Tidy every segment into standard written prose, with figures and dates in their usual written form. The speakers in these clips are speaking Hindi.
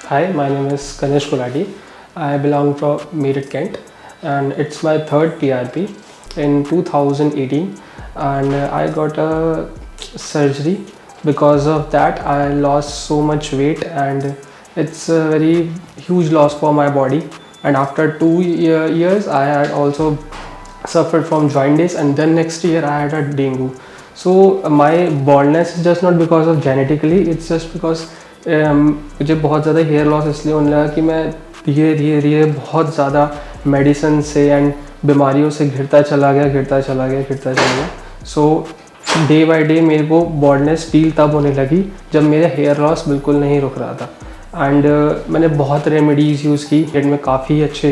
Hi, my name is Ganesh Kulati. I belong from Meerut, Kent, and it's my third PRP in 2018. And I got a surgery. Because of that, I lost so much weight, and it's a very huge loss for my body. And after 2 years, I had also suffered from jaundice, and then next year I had a dengue. So my baldness is just not because of genetically, it's just because मुझे बहुत ज़्यादा हेयर लॉस इसलिए होने लगा कि मैं धीरे धीरे बहुत ज़्यादा मेडिसिन से एंड बीमारियों से घिरता चला गया. सो डे बाय डे मेरे को बॉल्डनेस फील तब होने लगी जब मेरा हेयर लॉस बिल्कुल नहीं रुक रहा था. एंड मैंने बहुत रेमेडीज़ यूज़ की. में काफ़ी अच्छे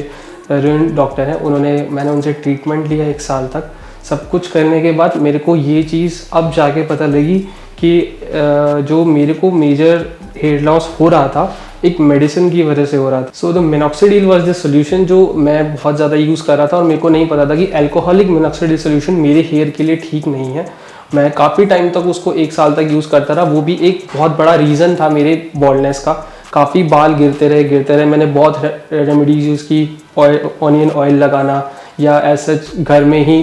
डॉक्टर हैं, मैंने उनसे ट्रीटमेंट लिया 1 साल तक. सब कुछ करने के बाद मेरे को ये चीज़ अब जाके पता लगी कि जो मेरे को मेजर हेयर लॉस हो रहा था एक मेडिसिन की वजह से हो रहा था. So the minoxidil was the solution जो मैं बहुत ज़्यादा यूज़ कर रहा था, और मेरे को नहीं पता था कि अल्कोहलिक मिनॉक्सिडिल सोल्यूशन मेरे हेयर के लिए ठीक नहीं है. मैं काफ़ी टाइम तक उसको 1 साल तक यूज़ करता रहा. वो भी एक बहुत बड़ा रीज़न था मेरे बॉल्डनेस का. काफ़ी बाल गिरते रहे. मैंने बहुत रेमेडीज़ यूज़ की. ऑनियन ऑयल लगाना, या ऐसा घर में ही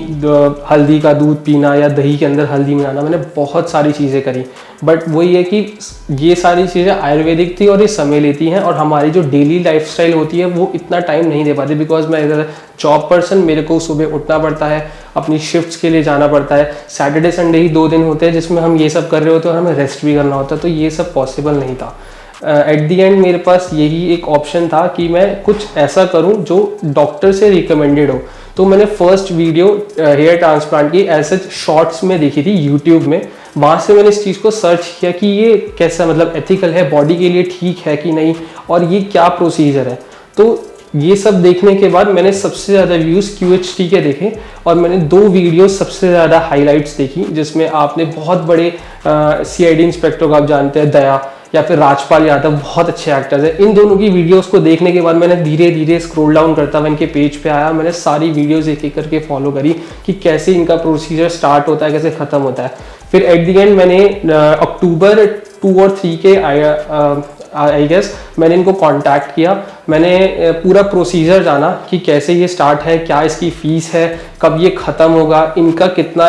हल्दी का दूध पीना, या दही के अंदर हल्दी मिलाना. मैंने बहुत सारी चीज़ें करी. बट वही है कि ये सारी चीज़ें आयुर्वेदिक थी और ये समय लेती हैं, और हमारी जो डेली लाइफस्टाइल होती है वो इतना टाइम नहीं दे पाती. बिकॉज मैं इधर जॉब पर्सन, मेरे को सुबह उठना पड़ता है, अपनी शिफ्ट्स के लिए जाना पड़ता है. सैटरडे संडे ही 2 दिन होते हैं जिसमें हम ये सब कर रहे होते हैं और हमें रेस्ट भी करना होता है. तो ये सब पॉसिबल नहीं था. एट दी एंड मेरे पास यही एक ऑप्शन था कि मैं कुछ ऐसा करूं जो डॉक्टर से रिकमेंडेड हो. तो मैंने फर्स्ट वीडियो हेयर ट्रांसप्लांट की ऐसे शॉर्ट्स में देखी थी यूट्यूब में. वहाँ से मैंने इस चीज़ को सर्च किया कि ये कैसा, मतलब एथिकल है, बॉडी के लिए ठीक है कि नहीं, और ये क्या प्रोसीजर है. तो ये सब देखने के बाद मैंने सबसे ज़्यादा व्यूज़ QHT के देखे, और मैंने 2 वीडियो सबसे ज़्यादा हाईलाइट्स देखी, जिसमें आपने बहुत बड़े CID इंस्पेक्टर को आप जानते हैं, दया, या फिर राजपाल यादव, बहुत अच्छे एक्टर्स हैं. इन दोनों की वीडियोस को देखने के बाद मैंने धीरे धीरे स्क्रॉल डाउन करता हुआ इनके पेज पे आया. मैंने सारी वीडियोस एक एक करके फॉलो करी कि कैसे इनका प्रोसीजर स्टार्ट होता है, कैसे ख़त्म होता है. फिर एट दी एंड मैंने अक्टूबर 2 और 3 के आई गेस मैंने इनको कांटेक्ट किया. मैंने पूरा प्रोसीजर जाना कि कैसे ये स्टार्ट है, क्या इसकी फ़ीस है, कब ये ख़त्म होगा, इनका कितना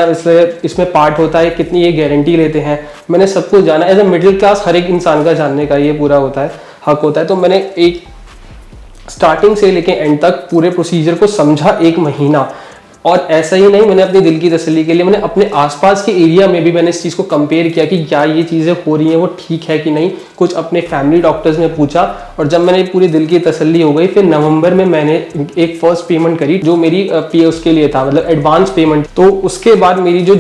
इसमें पार्ट होता है, कितनी ये गारंटी लेते हैं. मैंने सब कुछ जाना. एज अ मिडिल क्लास हर एक इंसान का जानने का ये पूरा होता है, हक होता है. तो मैंने एक स्टार्टिंग से लेके एंड तक पूरे प्रोसीजर को समझा 1 महीना. और ऐसा ही नहीं, मैंने अपनी दिल की तसल्ली के लिए मैंने अपने आसपास के एरिया में भी मैंने इस चीज़ को कंपेयर किया कि क्या ये चीज़ें हो रही हैं वो ठीक है कि नहीं. कुछ अपने फैमिली डॉक्टर्स में पूछा, और जब मैंने पूरी दिल की तसल्ली हो गई, फिर नवंबर में मैंने एक फर्स्ट पेमेंट करी जो मेरी उसके लिए था, मतलब एडवांस पेमेंट. तो उसके बाद मेरी जो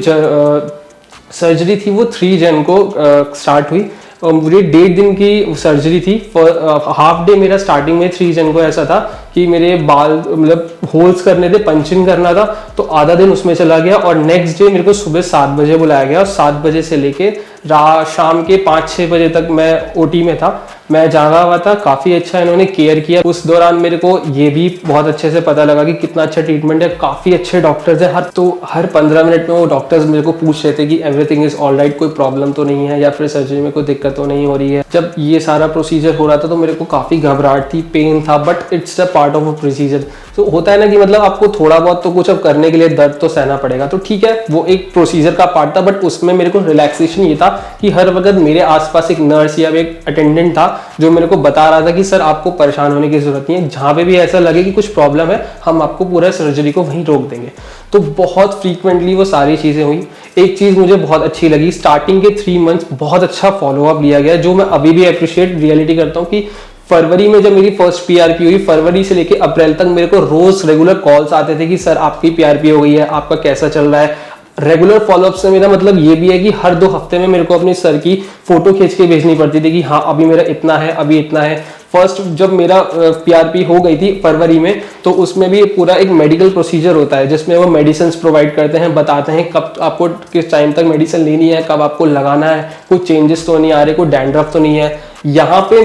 सर्जरी थी वो 3 जन को स्टार्ट हुई. पूरी 1.5 दिन की सर्जरी थी. हाफ डे मेरा स्टार्टिंग में 3 जन को ऐसा था कि मेरे बाल मतलब होल्स करने थे, पंचिंग करना था, तो आधा दिन उसमें चला गया. और नेक्स्ट डे मेरे को सुबह 7 बजे बुलाया गया, और 7 बजे से लेके शाम के 5-6 बजे तक मैं OT में था. मैं जागा हुआ था. काफ़ी अच्छा इन्होंने केयर किया. उस दौरान मेरे को ये भी बहुत अच्छे से पता लगा कि कितना अच्छा ट्रीटमेंट है. काफ़ी अच्छे डॉक्टर्स हैं. हर 15 मिनट में वो डॉक्टर्स मेरे को पूछ रहे थे कि एवरीथिंग इज़ ऑल राइट, कोई प्रॉब्लम तो नहीं है, या फिर सर्जरी में कोई दिक्कत तो नहीं हो रही है. जब ये सारा प्रोसीजर हो रहा था तो मेरे को काफ़ी घबराहट थी, पेन था, but it's a part of a procedure. तो होता है ना कि मतलब आपको थोड़ा बहुत तो कुछ अब करने के लिए दर्द तो सहना पड़ेगा. तो ठीक है, वो एक प्रोसीजर का पार्ट था, बट उसमें मेरे को रिलैक्सेशन ये था कि हर वक्त मेरे आसपास एक नर्स या एक अटेंडेंट था जो मेरे को बता रहा था कि सर आपको परेशान होने की जरूरत नहीं है, जहाँ पे भी ऐसा लगे कि कुछ प्रॉब्लम है हम आपको पूरा सर्जरी को वहीं रोक देंगे. तो बहुत फ्रीक्वेंटली वो सारी चीज़ें हुई. एक चीज़ मुझे बहुत अच्छी लगी, स्टार्टिंग के 3 मंथ्स बहुत अच्छा फॉलोअप लिया गया, जो मैं अभी भी अप्रिशिएट रियलिटी करता हूँ. कि फरवरी में जब मेरी फर्स्ट PRP हुई, फरवरी से लेके अप्रैल तक मेरे को रोज रेगुलर कॉल्स आते थे कि सर आपकी PRP हो गई है, आपका कैसा चल रहा है. रेगुलर फॉलोअप से मेरा मतलब ये भी है कि हर 2 हफ्ते में मेरे को अपने सर की फोटो खींच के भेजनी पड़ती थी कि हाँ अभी मेरा इतना है, अभी इतना है. फर्स्ट जब मेरा PRP हो गई थी फरवरी में, तो उसमें भी पूरा एक मेडिकल प्रोसीजर होता है जिसमें वो मेडिसिन प्रोवाइड करते हैं, बताते हैं कब आपको किस टाइम तक मेडिसिन लेनी है, कब आपको लगाना है, कुछ चेंजेस तो नहीं आ रहे, कोई डैंड्रफ तो नहीं है. यहाँ पे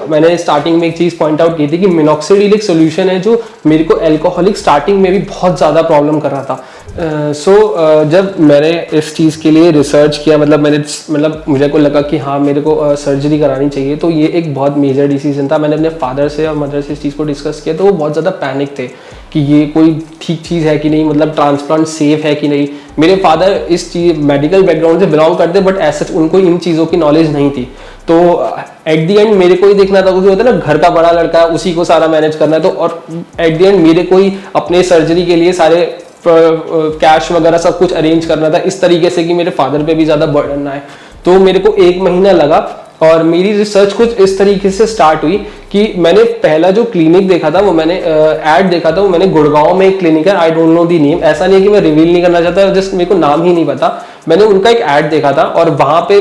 मैंने स्टार्टिंग में एक चीज़ पॉइंट आउट की थी कि मिनॉक्सिडिल एक सोल्यूशन है जो मेरे को अल्कोहलिक स्टार्टिंग में भी बहुत ज़्यादा प्रॉब्लम कर रहा था. जब मैंने इस चीज़ के लिए रिसर्च किया, मतलब मुझे को लगा कि हाँ मेरे को सर्जरी करानी चाहिए, तो ये एक बहुत मेजर डिसीजन था। मैंने अपने फादर से और मदर से इस चीज़ को डिस्कस किया, तो वो बहुत ज़्यादा पैनिक थे कि ये कोई ठीक चीज़ है कि नहीं, मतलब ट्रांसप्लांट सेफ है कि नहीं। मेरे फादर इस चीज़ मेडिकल बैकग्राउंड से बिलोंग करते, बट ऐसा उनको इन चीज़ों की नॉलेज नहीं थी। तो एट द एंड मेरे को ही देखना था, क्योंकि होता है ना घर का बड़ा लड़का है, उसी को सारा मैनेज करना है। तो और एट द एंड मेरे को ही अपने सर्जरी के लिए सारे कैश वगैरह सब कुछ अरेंज करना था, इस तरीके से कि मेरे फादर पे भी ज़्यादा बर्डन ना आए। तो मेरे को 1 महीना लगा, और मेरी रिसर्च कुछ इस तरीके से स्टार्ट हुई कि मैंने पहला जो क्लिनिक देखा था, वो मैंने ऐड देखा था, वो मैंने गुड़गांव में एक क्लिनिक है, I don't know the name, ऐसा नहीं है कि मैं रिवील नहीं करना चाहता, जस्ट मेरे को नाम ही नहीं पता। मैंने उनका एक ऐड देखा था, और वहां पे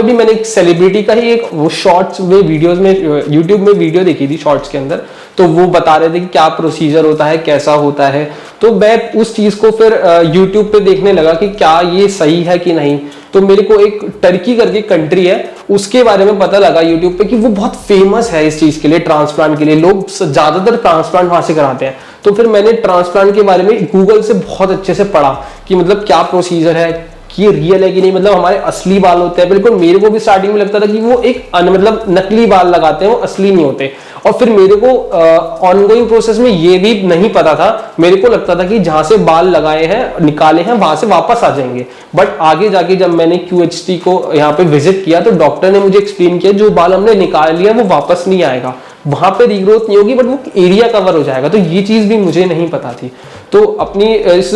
भी मैंने एक सेलिब्रिटी का ही एक वो शॉर्ट्स में वीडियोस में यूट्यूब में वीडियो देखी थी शॉर्ट्स के अंदर। तो वो बता रहे थे कि क्या प्रोसीजर होता है, कैसा होता है। तो मैं उस चीज को फिर यूट्यूब पे देखने लगा कि क्या ये सही है कि नहीं। तो मेरे को एक टर्की करके कंट्री है, उसके बारे में पता लगा यूट्यूब पे कि वो बहुत फेमस है इस चीज के लिए, ट्रांसप्लांट के लिए। लोग ज्यादातर ट्रांसप्लांट वहां से कराते हैं। तो फिर मैंने ट्रांसप्लांट के बारे में गूगल से बहुत अच्छे से पढ़ा कि मतलब क्या प्रोसीजर है, कि ये रियल है कि नहीं, मतलब हमारे असली बाल होते हैं। बिल्कुल मेरे को भी स्टार्टिंग में लगता था कि वो एक मतलब नकली बाल लगाते हैं, वो असली नहीं होते। और फिर मेरे को ऑनगोइंग प्रोसेस में ये भी नहीं पता था, मेरे को लगता था कि जहां से बाल लगाए हैं निकाले हैं वहां से वापस आ जाएंगे। बट आगे जाके जब मैंने QHT को यहाँ पे विजिट किया, तो डॉक्टर ने मुझे एक्सप्लेन किया जो बाल हमने निकाल लिया वो वापस नहीं आएगा, वहां पे रीग्रोथ नहीं होगी, बट वो एरिया कवर हो जाएगा। तो ये चीज भी मुझे नहीं पता थी। तो अपनी इस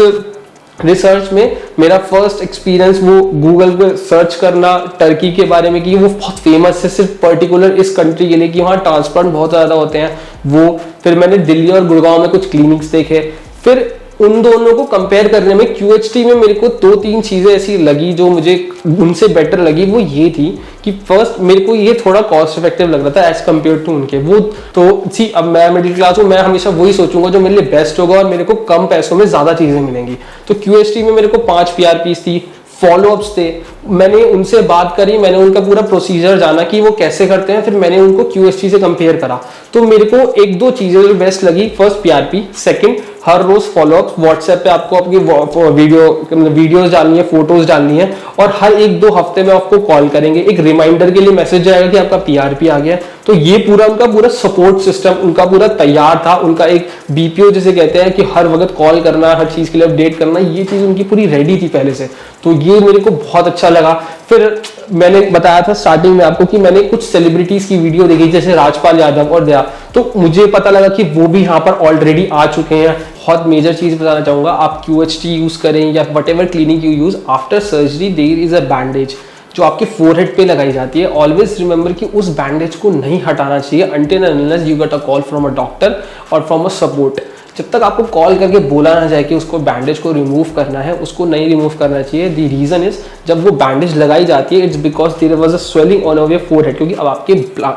रिसर्च में मेरा फर्स्ट एक्सपीरियंस वो गूगल पे सर्च करना टर्की के बारे में कि वो बहुत फेमस है सिर्फ पर्टिकुलर इस कंट्री के लिए, कि वहाँ ट्रांसप्लांट बहुत ज़्यादा होते हैं वो। फिर मैंने दिल्ली और गुड़गांव में कुछ क्लिनिक्स देखे। फिर उन दोनों को कंपेयर करने में QHT में मेरे को 2-3 चीज़ें ऐसी लगी जो मुझे उनसे बेटर लगी। वो ये थी कि फर्स्ट मेरे को ये थोड़ा कॉस्ट इफेक्टिव लग रहा था एज कम्पेयर टू उनके। वो तो सी अब मैं मिडिल क्लास हूँ, मैं हमेशा वही सोचूंगा जो मेरे लिए बेस्ट होगा और मेरे को कम पैसों में ज़्यादा चीज़ें मिलेंगी। तो QHT में मेरे को 5 PRPs थी, फॉलोअप्स थे। मैंने उनसे बात करी, मैंने उनका पूरा प्रोसीजर जाना कि वो कैसे करते हैं, फिर मैंने उनको QHT से कंपेयर करा। तो मेरे को 1-2 चीजें जो बेस्ट लगी, फर्स्ट PRP, सेकंड हर रोज फॉलोअप। व्हाट्सएप पे आपको आपकी वीडियोस डालनी है, फोटोज डालनी है, और हर 1-2 हफ्ते में आपको कॉल करेंगे, एक रिमाइंडर के लिए मैसेज आएगा कि आपका PRP आ गया। तो ये उनका पूरा सपोर्ट सिस्टम उनका पूरा तैयार था। उनका एक BPO जिसे कहते हैं कि हर वक्त कॉल करना, हर चीज के लिए अपडेट करना, ये चीज उनकी पूरी रेडी थी पहले से। तो ये मेरे को बहुत अच्छा लगा। फिर मैंने बताया था स्टार्टिंग में आपको कि मैंने कुछ सेलिब्रिटीज की वीडियो देखी, जैसे राजपाल यादव और दया। तो मुझे पता लगा कि वो भी यहाँ पर ऑलरेडी आ चुके हैं। बहुत मेजर चीज बताना चाहूंगा, आप QHT यूज करें या whatever clinic you use, after surgery there is a bandage जो आपके फोरहेड पे लगाई जाती है। ऑलवेज रिमेंबर कि उस बैंडेज को नहीं हटाना चाहिए until and unless you get a call from a doctor और फ्रॉम अ सपोर्ट। जब तक आपको कॉल करके बोला ना जाए कि उसको बैंडेज को रिमूव करना है, उसको नहीं रिमूव करना चाहिए। द रीजन इज, जब वो बैंडेज लगाई जाती है, it's because there was a swelling on your forehead, क्योंकि अब आपके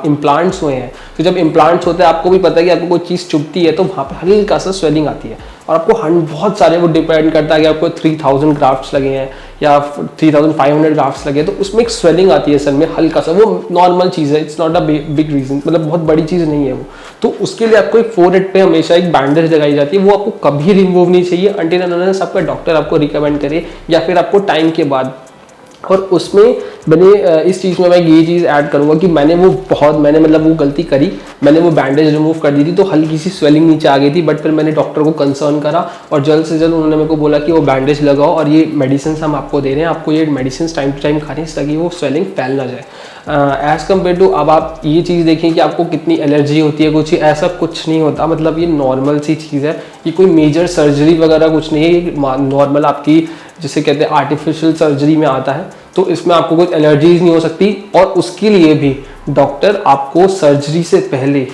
इम्प्लांट्स हुए हैं। तो जब इम्प्लांट्स होते हैं, आपको भी पता है कि आपको कोई चीज़ चुभती है तो वहाँ पर हल्का सा स्वेलिंग आती है। और आपको बहुत सारे, वो डिपेंड करता है कि आपको 3000 ग्राफ्ट्स लगे हैं या 3500 ग्राफ्ट्स लगे, तो उसमें एक स्वेलिंग आती है सर में हल्का सा। वो नॉर्मल चीज़ है, it's not a big reason, मतलब बहुत बड़ी चीज़ नहीं है वो। तो उसके लिए आपको एक फोरहेड पे हमेशा एक बैंडेज लगाई जाती है, वो आपको कभी रिमूव नहीं चाहिए अनटिल एंड अनलेस आपका डॉक्टर आपको रिकमेंड करे या फिर आपको टाइम के बाद। और उसमें मैंने इस चीज़ में मैं ये चीज़ ऐड करूँगा कि मैंने मतलब वो गलती करी, मैंने वो बैंडेज रिमूव कर दी थी तो हल्की सी स्वेलिंग नीचे आ गई थी। बट फिर मैंने डॉक्टर को कंसर्न करा और जल्द से जल्द उन्होंने मेरे को बोला कि वो बैंडेज लगाओ और ये मेडिसिन हम आपको दे रहे हैं, आपको ये मेडिसिन टाइम टू टाइम खानी ताकि वो स्वेलिंग फैल ना जाए। एज़ कम्पेयर टू अब आप ये चीज़ देखें कि आपको कितनी एलर्जी होती है, कुछ ऐसा कुछ नहीं होता। मतलब ये नॉर्मल सी चीज़ है, ये कोई मेजर सर्जरी वगैरह कुछ नहीं है, ये नॉर्मल आपकी जिसे कहते हैं आर्टिफिशियल सर्जरी में आता है। तो इसमें आपको कुछ एलर्जीज नहीं हो सकती। और उसके लिए भी डॉक्टर आपको सर्जरी से पहले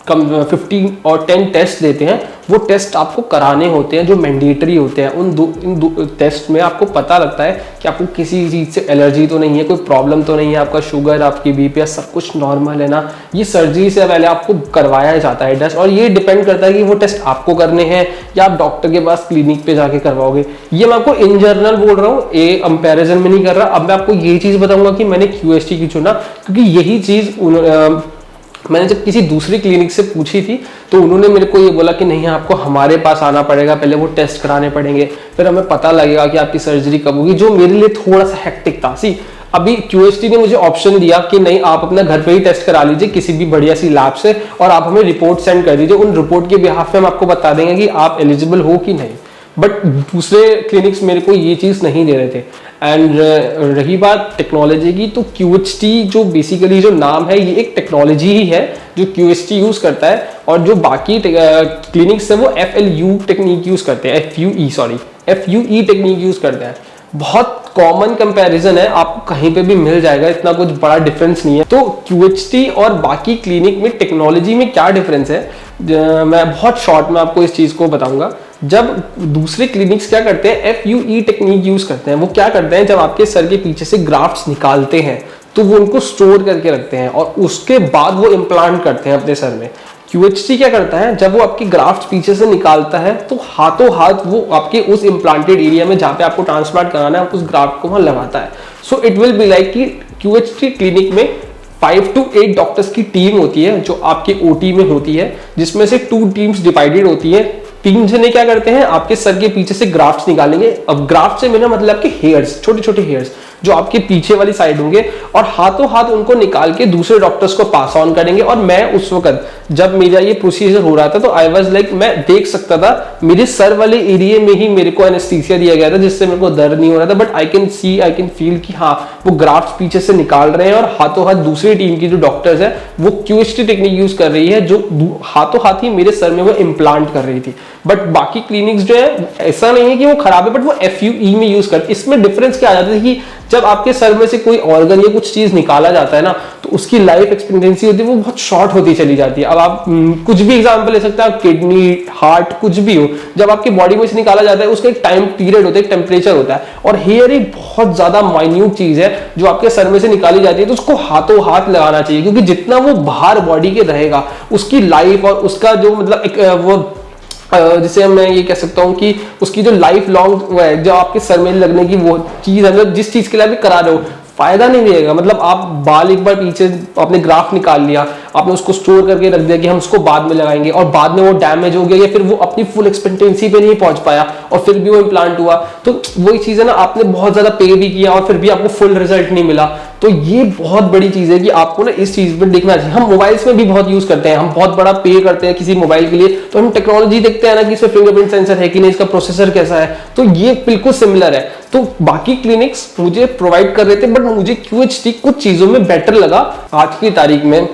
15 और 10 टेस्ट देते हैं। वो टेस्ट आपको कराने होते हैं जो मैंडेटरी होते हैं। इन दो टेस्ट में आपको पता लगता है कि आपको किसी चीज़ से एलर्जी तो नहीं है, कोई प्रॉब्लम तो नहीं है, आपका शुगर, आपकी BP सब कुछ नॉर्मल है ना। ये सर्जरी से पहले आपको करवाया जाता है टेस्ट, और ये डिपेंड करता है कि वो टेस्ट आपको करने हैं या आप डॉक्टर के पास क्लिनिक पे जाके करवाओगे। ये मैं आपको इन जनरल बोल रहा हूँ, ये कंपेरिजन में नहीं कर रहा। अब मैं आपको ये चीज़ बताऊंगा कि मैंने QHT की चुना क्योंकि यही चीज़ मैंने जब किसी दूसरी क्लिनिक से पूछी थी तो उन्होंने मेरे को ये बोला कि नहीं, आपको हमारे पास आना पड़ेगा, पहले वो टेस्ट कराने पड़ेंगे, फिर हमें पता लगेगा कि आपकी सर्जरी कब होगी, जो मेरे लिए थोड़ा सा हेक्टिक था। सी अभी QHT ने मुझे ऑप्शन दिया कि नहीं, आप अपना घर पे ही टेस्ट करा लीजिए किसी भी बढ़िया सी लैब से, और आप हमें रिपोर्ट सेंड कर दीजिए, उन रिपोर्ट के बिहाफ पे हम आपको बता देंगे कि आप एलिजिबल हो कि नहीं। बट दूसरे क्लिनिक्स मेरे को ये चीज़ नहीं दे रहे थे। एंड रही बात टेक्नोलॉजी की, तो QHT जो बेसिकली जो नाम है, ये एक टेक्नोलॉजी ही है जो QHT यूज़ करता है, और जो बाकी क्लिनिक्स है वो FLU टेक्निक यूज़ करते हैं, FUE टेक्निक यूज़ करते हैं। बहुत कॉमन कंपैरिजन है, आपको कहीं पे भी मिल जाएगा, इतना कुछ बड़ा डिफरेंस नहीं है। तो QHT और बाकी क्लिनिक में टेक्नोलॉजी में क्या डिफरेंस है, मैं बहुत शॉर्ट में आपको इस चीज़ को बताऊंगा। जब दूसरे क्लिनिक्स क्या करते हैं, FUE टेक्निक यूज करते हैं। वो क्या करते हैं, जब आपके सर के पीछे से ग्राफ्ट्स निकालते हैं तो वो उनको स्टोर करके रखते हैं और उसके बाद वो इम्प्लांट करते हैं अपने सर में। QHT क्या करता है, जब वो आपकी ग्राफ्ट पीछे से निकालता है तो हाथों हाथ वो आपके उस इम्प्लांटेड एरिया में जहाँ पे आपको ट्रांसप्लांट कराना है उस ग्राफ्ट को वहाँ लगाता है। So it will be like कि QHT क्लिनिक में 5 to 8 डॉक्टर्स की टीम होती है जो आपके OT में होती है, जिसमें से 2 टीम्स डिवाइडेड होती है। 3 जने क्या करते हैं, आपके सर के पीछे से ग्राफ्ट्स निकालेंगे। अब ग्राफ्ट से मेरा मतलब आपके हेयर्स, छोटे छोटे हेयर्स जो आपके पीछे वाली साइड होंगे, और हाथों हाथ उनको निकाल के दूसरे डॉक्टर्स को पास ऑन करेंगे। और मैं उस वक्त जब मेरा ये प्रोसीजर हो रहा था तो आई वाज लाइक, मैं देख सकता था मेरे सर वाले एरिया में ही मेरे को एनेस्थीसिया दिया गया था, जिससे मेरे को दर्द नहीं हो रहा था, बट आई कैन फील कि हाँ वो ग्राफ्ट पीछे से निकाल रहे हैं और हाथों हाथ दूसरी टीम की जो डॉक्टर्स है वो QHT टेक्निक यूज कर रही है, जो हाथों हाथ ही मेरे सर में वो इम्प्लांट कर रही थी। बट बाकी क्लिनिक्स जो है, ऐसा नहीं है कि वो खराब है, बट वो FUE में यूज करते। इसमें डिफरेंस क्या आ जाता है कि जब आपके सर में से कोई ऑर्गन या कुछ चीज निकाला जाता है ना, तो उसकी लाइफ एक्सपेक्टेंसी होती है वो बहुत शॉर्ट होती चली जाती है। अब आप कुछ भी एग्जांपल ले सकते हैं, किडनी, हार्ट, कुछ भी हो, जब आपकी बॉडी में से निकाला जाता है उसका एक टाइम पीरियड होता है, एक टेम्परेचर होता है। और हेयर एक बहुत ज्यादा माइन्यूट चीज है जो आपके सर में से निकाली जाती है, तो उसको हाथों हाथ लगाना चाहिए, क्योंकि जितना वो बाहर बॉडी के रहेगा उसकी लाइफ और उसका जो मतलब एक वो जिसे मैं ये कह सकता हूँ कि उसकी जो लाइफ लॉन्ग है, जो आपके सर में लगने की वो चीज है, मतलब जिस चीज के लिए आप करा रहे हो, फायदा नहीं देगा। मतलब आप बाल एक बार पीछे आपने ग्राफ निकाल लिया, आपने उसको स्टोर करके रख दिया कि हम उसको बाद में लगाएंगे, और बाद में वो डैमेज हो गया या फिर वो अपनी फुल एक्सपेक्टेंसी पे नहीं पहुंच पाया और फिर भी वो इम्प्लांट हुआ, तो वही चीज है ना, आपने बहुत ज्यादा पे भी किया और फिर भी आपको फुल रिजल्ट नहीं मिला। तो ये बहुत बड़ी चीज है कि आपको ना इस चीज पर देखना चाहिए। हम मोबाइल्स में भी बहुत यूज करते हैं, हम बहुत बड़ा पे करते हैं किसी मोबाइल के लिए, तो हम टेक्नोलॉजी देखते हैं ना कि इसमें फिंगरप्रिंट सेंसर है कि नहीं, इसका प्रोसेसर कैसा है, तो ये बिल्कुल सिमिलर है। तो बाकी क्लिनिक्स मुझे प्रोवाइड कर रहे थे, बट मुझे QHT कुछ चीजों में बेटर लगा। आज की तारीख में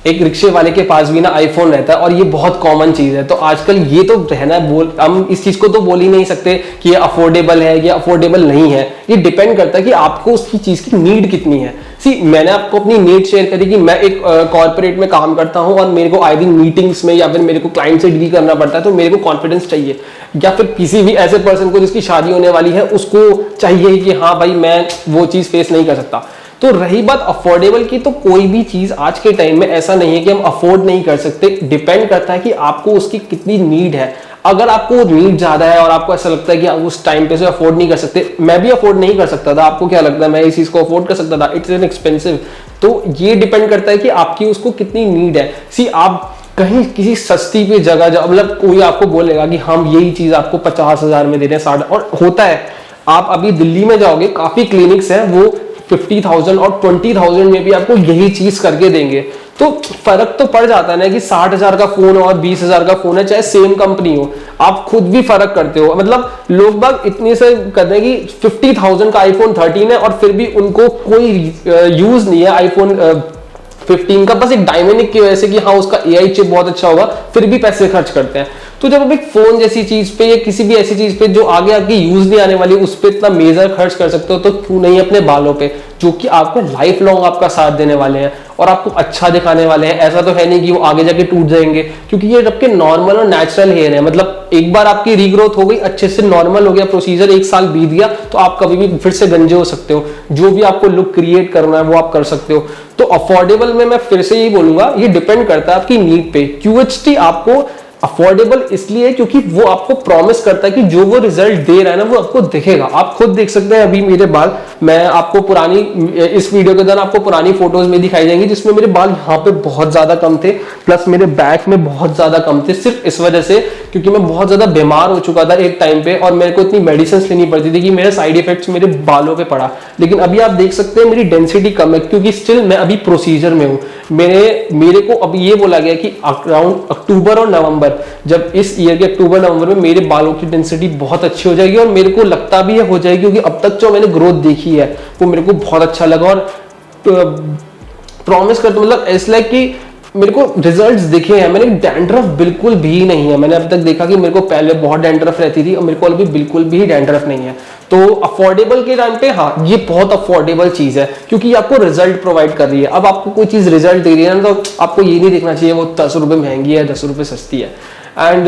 एक रिक्शे वाले के पास भी ना आईफोन रहता है, और ये बहुत कॉमन चीज है। तो आजकल ये तो रहना हम इस चीज को तो बोल ही नहीं सकते कि ये अफोर्डेबल है या अफोर्डेबल नहीं है। ये डिपेंड करता है कि आपको उसकी चीज की नीड कितनी है। मैंने आपको अपनी नीड शेयर करी कि मैं एक कॉर्पोरेट में काम करता हूं और मेरे को आई दिन मीटिंग्स में या फिर मेरे को क्लाइंट से डील करना पड़ता है, तो मेरे को कॉन्फिडेंस चाहिए। या फिर किसी भी ऐसे पर्सन को जिसकी शादी होने वाली है, उसको चाहिए कि हाँ भाई मैं वो चीज फेस नहीं कर सकता। तो रही बात अफोर्डेबल की, तो कोई भी चीज आज के टाइम में ऐसा नहीं है कि हम अफोर्ड नहीं कर सकते। डिपेंड करता है कि आपको उसकी कितनी नीड है। अगर आपको नीड ज्यादा है और आपको ऐसा लगता है कि आप उस टाइम पे से अफोर्ड नहीं कर सकते, मैं भी अफोर्ड नहीं कर सकता था, आपको क्या लगता है मैं इस चीज को अफोर्ड कर सकता था? It's an expensive. तो ये डिपेंड करता है कि आपकी उसको कितनी नीड है। आप कहीं किसी सस्ती पे जगह मतलब कोई आपको बोलेगा कि हम यही चीज आपको 50,000 में दे रहे हैं, 60, और होता है। आप अभी दिल्ली में जाओगे, काफी क्लिनिक्स हैं वो 50,000 और 20,000 में भी आपको यही चीज करके देंगे। तो फर्क तो पड़ जाता है ना कि 60,000 का फोन और 20,000 का फोन है, चाहे सेम कंपनी हो, आप खुद भी फर्क करते हो। मतलब लोग बाग इतने से कहते हैं कि 50,000 का आईफोन 13 है और फिर भी उनको कोई यूज नहीं है आईफोन 15 का, बस एक डायनेमिक की वजह से कि हाँ उसका AI चिप बहुत अच्छा होगा, फिर भी पैसे खर्च करते हैं। तो जब आप एक फोन जैसी चीज पे या किसी भी ऐसी चीज पे जो आगे आपकी यूज नहीं आने वाली, उस पर इतना मेजर खर्च कर सकते हो, तो क्यों नहीं अपने बालों पे, जो कि आपको लाइफ लॉन्ग आपका साथ देने वाले हैं और आपको अच्छा दिखाने वाले हैं। ऐसा तो है नहीं कि वो आगे जाके टूट जाएंगे, क्योंकि ये आपके नॉर्मल और नेचुरल हेयर है। मतलब एक बार आपकी रीग्रोथ हो गई, अच्छे से नॉर्मल हो गया प्रोसीजर, 1 साल बीत गया, तो आप कभी भी फिर से गंजे हो सकते हो। जो भी आपको लुक क्रिएट करना है वो आप कर सकते हो। तो अफोर्डेबल में मैं फिर से यही बोलूंगा, ये डिपेंड करता है आपकी नीड पे। QHT आपको अफोर्डेबल इसलिए क्योंकि वो आपको प्रॉमिस करता है कि जो वो रिजल्ट दे रहा है ना वो आपको दिखेगा। आप खुद देख सकते हैं अभी मेरे बाल, मैं आपको पुरानी, इस वीडियो के दौरान आपको पुरानी फोटोज में दिखाई जाएंगी जिसमें मेरे बाल यहाँ पे बहुत ज्यादा कम थे, प्लस मेरे बैक में बहुत ज्यादा कम थे, सिर्फ इस वजह से क्योंकि मैं बहुत ज्यादा बीमार हो चुका था एक टाइम पे और मेरे को इतनी मेडिसिन लेनी पड़ती थी कि मेरे साइड इफेक्ट्स मेरे बालों पे पड़ा। लेकिन अभी आप देख सकते हैं मेरी डेंसिटी कम है क्योंकि स्टिल मैं अभी प्रोसीजर में हूँ। मेरे को अब ये बोला गया कि अराउंड अक्टूबर और नवंबर, जब इस ईयर के अक्टूबर नवंबर में मेरे बालों की डेंसिटी बहुत अच्छी हो जाएगी और मेरे को लगता भी है हो जाएगी, क्योंकि अब तक जो मैंने ग्रोथ देखी है वो मेरे को बहुत अच्छा लगा। और प्रॉमिस करता, मतलब इट्स लाइक कि मेरे को रिजल्ट्स दिखे हैं। मैंने डैंड्रफ बिल्कुल भी नहीं है। मैंने अब तक देखा कि मेरे को पहले बहुत डैंड्रफ रहती थी और मेरे को अभी बिल्कुल भी डैंड्रफ नहीं है। तो अफोर्डेबल के टाइम पे हाँ, ये बहुत अफोर्डेबल चीज है क्योंकि ये आपको रिजल्ट प्रोवाइड कर रही है। अब आपको कोई चीज रिजल्ट दे रही है ना, तो आपको ये नहीं देखना चाहिए वो 10 रुपए महंगी है 10 रुपए सस्ती है। एंड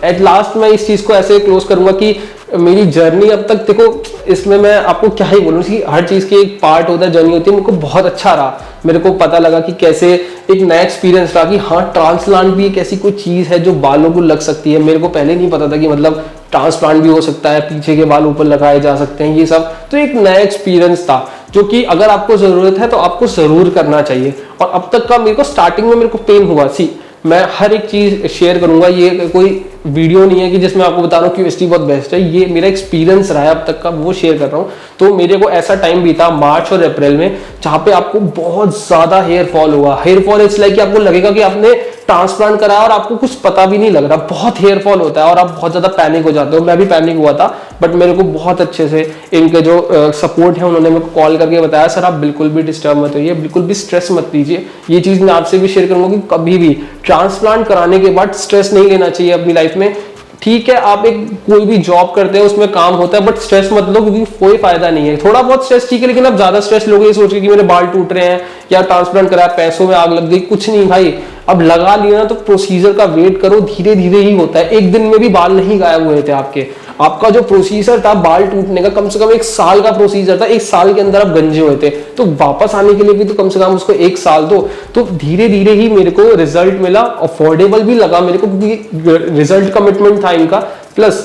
एट लास्ट मैं इस चीज को ऐसे क्लोज करूंगा कि मेरी जर्नी अब तक देखो, इसमें मैं आपको क्या ही बोलूं कि हर चीज की एक पार्ट होता है, जर्नी होती है। मेरे को बहुत अच्छा रहा, मेरे को पता लगा कि कैसे एक नया एक्सपीरियंस रहा कि हाँ, ट्रांसप्लांट भी एक ऐसी कोई चीज है जो बालों को लग सकती है। मेरे को पहले नहीं पता था कि मतलब ट्रांसप्लांट भी हो सकता है, पीछे के बाल ऊपर लगाए जा सकते हैं, ये सब तो एक नया एक्सपीरियंस था जो कि अगर आपको जरूरत है तो आपको जरूर करना चाहिए। और अब तक का मेरे को स्टार्टिंग में मेरे को पेन हुआ, सी मैं हर एक चीज शेयर करूंगा, ये कोई वीडियो नहीं है कि जिसमें आपको बता रहा हूँ क्यूएसटी बहुत बेस्ट है, ये मेरा एक्सपीरियंस रहा है अब तक का, वो शेयर कर रहा हूँ। तो मेरे को ऐसा टाइम भी था मार्च और अप्रैल में जहां पे आपको बहुत ज्यादा हेयर फॉल हुआ। हेयर फॉल इट्स लाइक कि आपको लगेगा कि आपने ट्रांसप्लांट कराया और आपको कुछ पता भी नहीं लग रहा, बहुत हेयर फॉल होता है और आप बहुत ज्यादा पैनिक हो जाते हो। मैं भी पैनिक हुआ था, बट मेरे को बहुत अच्छे से इनके जो सपोर्ट है उन्होंने मेरे को कॉल करके बताया, सर आप बिल्कुल भी डिस्टर्ब मत होइए, बिल्कुल भी स्ट्रेस मत लीजिए। ये चीज मैं आपसे भी शेयर करूंगा कि कभी भी ट्रांसप्लांट कराने के बाद स्ट्रेस नहीं लेना चाहिए अपनी लाइफ में। ठीक है, आप एक कोई भी जॉब करते हैं उसमें काम होता है, बट स्ट्रेस मत लो क्योंकि कोई फायदा नहीं है। थोड़ा बहुत स्ट्रेस ठीक है, लेकिन आप ज्यादा स्ट्रेस लोगे ये सोच के कि मेरे बाल टूट रहे हैं या ट्रांसप्लांट कराया पैसों में आग लग गई, कुछ नहीं भाई। अब लगा लिया ना तो प्रोसीजर का वेट करो, धीरे धीरे ही होता है। एक दिन में भी बाल नहीं गायब हुए थे आपके। आपका जो प्रोसीजर था बाल टूटने का कम से कम 1 साल का प्रोसीजर था, 1 साल के अंदर आप गंजे हुए थे, तो वापस आने के लिए भी तो कम से कम उसको 1 साल दो। तो धीरे धीरे ही मेरे को रिजल्ट मिला, अफोर्डेबल भी लगा मेरे को क्योंकि रिजल्ट कमिटमेंट था इनका। प्लस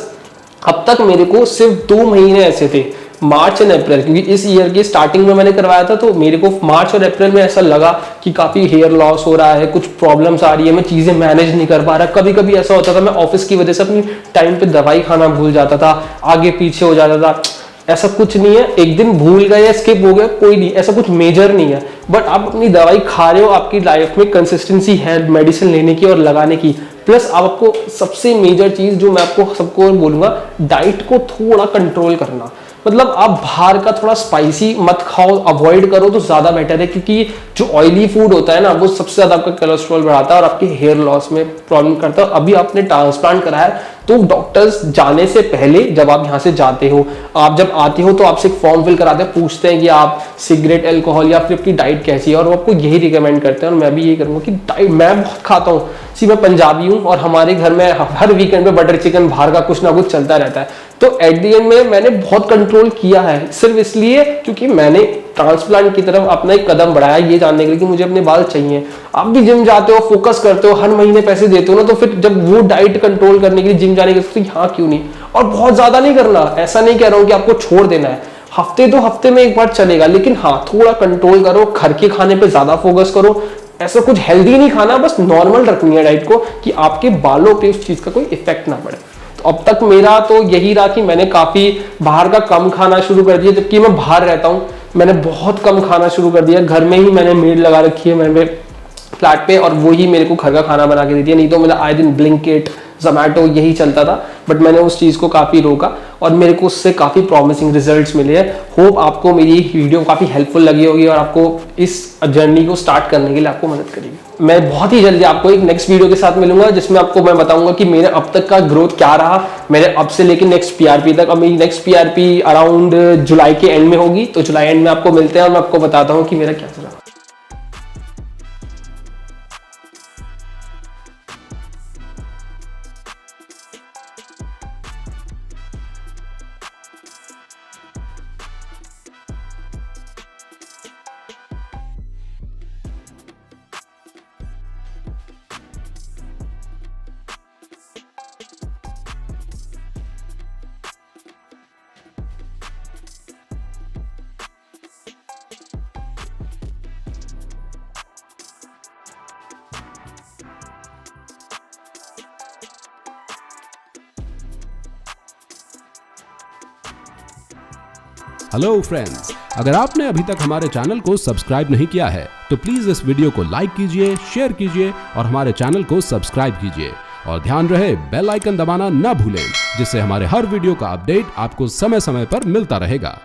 अब तक मेरे को सिर्फ 2 महीने ऐसे थे, मार्च एंड अप्रैल, क्योंकि इस ईयर की स्टार्टिंग में मैंने करवाया था, तो मेरे को मार्च और अप्रैल में ऐसा लगा कि काफी हेयर लॉस हो रहा है, कुछ प्रॉब्लम्स आ रही है, मैं चीजें मैनेज नहीं कर पा रहा। कभी कभी ऐसा होता था मैं ऑफिस की वजह से अपनी टाइम पे दवाई खाना भूल जाता था, आगे पीछे हो जाता था। ऐसा कुछ नहीं है, एक दिन भूल गए या स्किप हो गया कोई नहीं, ऐसा कुछ मेजर नहीं है। बट आप अपनी दवाई खा रहे हो, आपकी लाइफ में कंसिस्टेंसी है मेडिसिन लेने की और लगाने की। प्लस आपको सबसे मेजर चीज जो मैं आपको सबको बोलूंगा, डाइट को थोड़ा कंट्रोल करना। मतलब आप बाहर का थोड़ा स्पाइसी मत खाओ, अवॉइड करो तो ज्यादा बेटर है, क्योंकि जो ऑयली फूड होता है ना वो सबसे ज्यादा आपका कोलेस्ट्रॉल बढ़ाता है और आपके हेयर लॉस में प्रॉब्लम करता है। अभी आपने ट्रांसप्लांट कराया तो डॉक्टर्स जाने से पहले जब आप यहाँ से जाते हो, आप जब आते हो तो आपसे एक फॉर्म फिल कराते हैं, पूछते हैं कि आप सिगरेट, अल्कोहल या फिर आपकी डाइट कैसी है, और वो आपको यही रिकमेंड करते हैं। और मैं भी यही करूंगा कि डाइट मैं बहुत खाता हूँ। सी मैं पंजाबी हूँ और हमारे घर में हर वीकेंड पे बटर चिकन बाहर का कुछ ना कुछ चलता रहता है। तो एट द एंड में मैंने बहुत कंट्रोल किया है, सिर्फ इसलिए क्योंकि मैंने ट्रांसप्लांट की तरफ अपना एक कदम बढ़ाया ये जानने के लिए कि मुझे अपने बाल चाहिए। आप भी जिम जाते हो, फोकस करते हो, हर महीने पैसे देते हो ना, तो फिर जब वो डाइट कंट्रोल करने के लिए जिम जाने के लिए तो हाँ क्यों नहीं। और बहुत ज्यादा नहीं करना, ऐसा नहीं कह रहा हूँ कि आपको छोड़ देना है, हफ्ते 2 हफ्ते में एक बार चलेगा, लेकिन हाँ थोड़ा कंट्रोल करो, घर के खाने पे ज्यादा फोकस करो। ऐसा कुछ हेल्दी नहीं खाना, बस नॉर्मल रखनी है डाइट को कि आपके बालों पे उस चीज का कोई इफेक्ट ना पड़े। तो अब तक मेरा तो यही रहा कि मैंने काफी बाहर का कम खाना शुरू कर दिया, जबकि मैं बाहर रहता हूँ। मैंने बहुत कम खाना शुरू कर दिया, घर में ही मैंने मेड लगा रखी है मैंने फ्लैट पे, और वो ही मेरे को घर का खाना बना के देती है। नहीं तो मेरा आए दिन ब्लिंकिट, जोमैटो यही चलता था, बट मैंने उस चीज़ को काफ़ी रोका और मेरे को उससे काफ़ी प्रॉमिसिंग रिजल्ट्स मिले हैं। होप आपको मेरी वीडियो काफ़ी हेल्पफुल लगी होगी और आपको इस जर्नी को स्टार्ट करने के लिए आपको मदद करेगी। मैं बहुत ही जल्दी आपको एक नेक्स्ट वीडियो के साथ मिलूंगा जिसमें आपको मैं बताऊंगा कि मेरे अब तक का ग्रोथ क्या रहा, मेरे अब से लेकर नेक्स्ट पीआरपी तक। अब मेरी नेक्स्ट पीआरपी अराउंड जुलाई के एंड में होगी, तो जुलाई एंड में आपको मिलते हैं और मैं आपको बताता हूँ कि मेरा क्या चला। हेलो फ्रेंड्स, अगर आपने अभी तक हमारे चैनल को सब्सक्राइब नहीं किया है तो प्लीज इस वीडियो को लाइक कीजिए, शेयर कीजिए और हमारे चैनल को सब्सक्राइब कीजिए। और ध्यान रहे बेल आइकन दबाना ना भूलें, जिससे हमारे हर वीडियो का अपडेट आपको समय समय पर मिलता रहेगा।